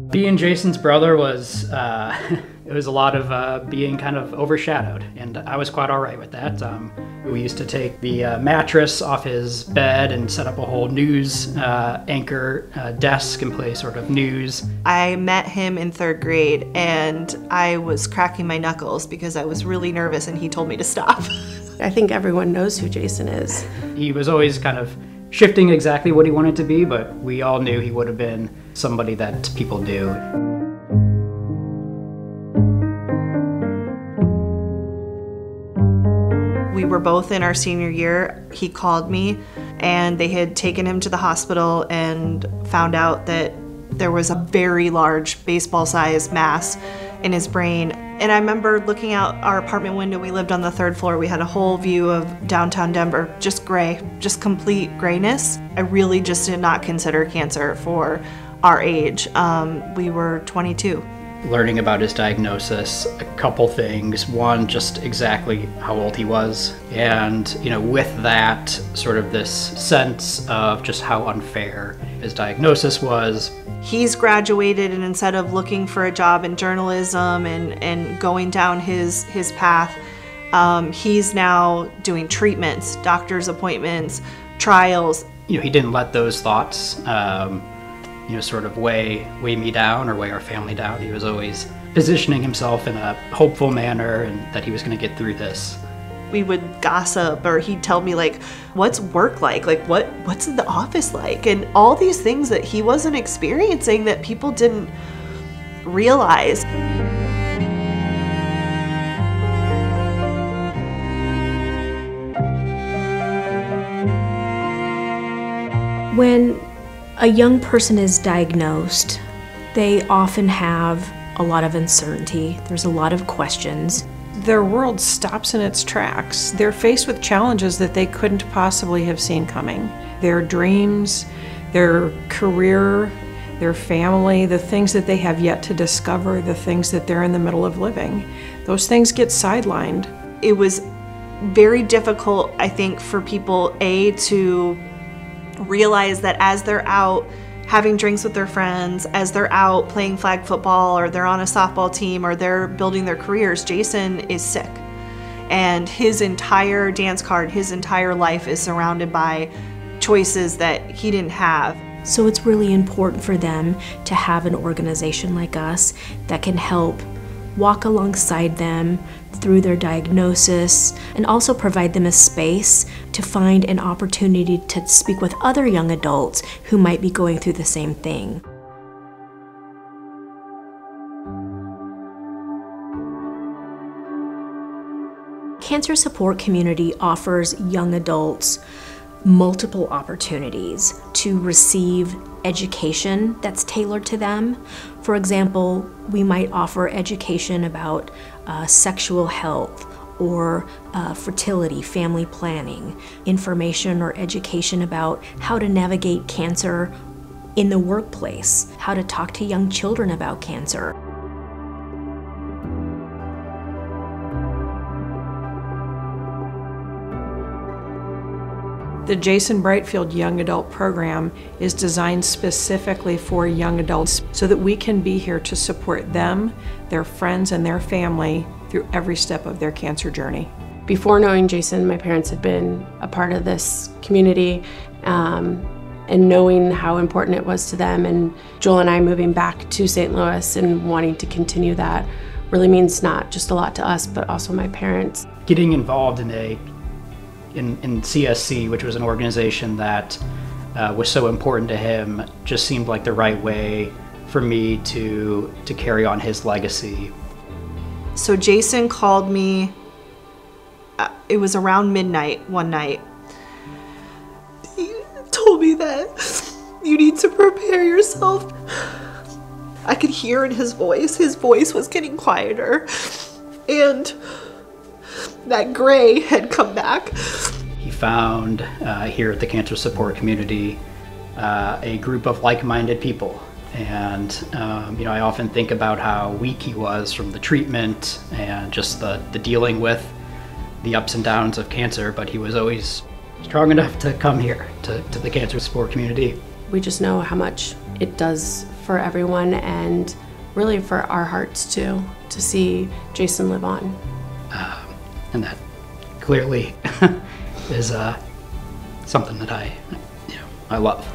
Being Jason's brother was, it was a lot of being kind of overshadowed, and I was quite all right with that. We used to take the mattress off his bed and set up a whole news anchor desk and play sort of news. I met him in 3rd grade, and I was cracking my knuckles because I was really nervous and he told me to stop. I think everyone knows who Jason is. He was always kind of shifting exactly what he wanted to be, but we all knew he would have been somebody that people knew. We were both in our senior year. He called me, and they had taken him to the hospital and found out that there was a very large baseball-sized mass in his brain. And I remember looking out our apartment window. We lived on the 3rd floor. We had a whole view of downtown Denver, just gray, just complete grayness. I really just did not consider cancer for our age. We were 22. Learning about his diagnosis, a couple things. One, just exactly how old he was. And, with that, sort of this sense of just how unfair his diagnosis was. He's graduated, and instead of looking for a job in journalism and going down his path, he's now doing treatments, doctor's appointments, trials. He didn't let those thoughts sort of weigh me down or weigh our family down. He was always positioning himself in a hopeful manner and that he was going to get through this. We would gossip, or he'd tell me, what's work like? What's in the office like? And all these things that he wasn't experiencing that people didn't realize. When a young person is diagnosed, they often have a lot of uncertainty. There's a lot of questions. Their world stops in its tracks. They're faced with challenges that they couldn't possibly have seen coming. Their dreams, their career, their family, the things that they have yet to discover, the things that they're in the middle of living, those things get sidelined. It was very difficult, I think, for people, to realize that as they're out having drinks with their friends, as they're out playing flag football, or they're on a softball team, or they're building their careers, Jason is sick. And his entire dance card, his entire life is surrounded by choices that he didn't have. So it's really important for them to have an organization like us that can help walk alongside them through their diagnosis, and also provide them a space to find an opportunity to speak with other young adults who might be going through the same thing. Cancer Support Community offers young adults multiple opportunities to receive education that's tailored to them. For example, we might offer education about sexual health or fertility, family planning, information or education about how to navigate cancer in the workplace, how to talk to young children about cancer. The Jason Brightfield Young Adult Program is designed specifically for young adults so that we can be here to support them, their friends, and their family through every step of their cancer journey. Before knowing Jason, my parents had been a part of this community, and knowing how important it was to them, and Joel and I moving back to St. Louis and wanting to continue that really means not just a lot to us, but also my parents. Getting involved in CSC, which was an organization that was so important to him, just seemed like the right way for me to carry on his legacy. So Jason called me, it was around midnight one night. He told me that you need to prepare yourself. I could hear in his voice was getting quieter, and that gray had come back. He found here at the Cancer Support Community a group of like-minded people. And I often think about how weak he was from the treatment and just the dealing with the ups and downs of cancer, but he was always strong enough to come here to the Cancer Support Community. We just know how much it does for everyone and really for our hearts too, to see Jason live on. And that clearly is something that I love.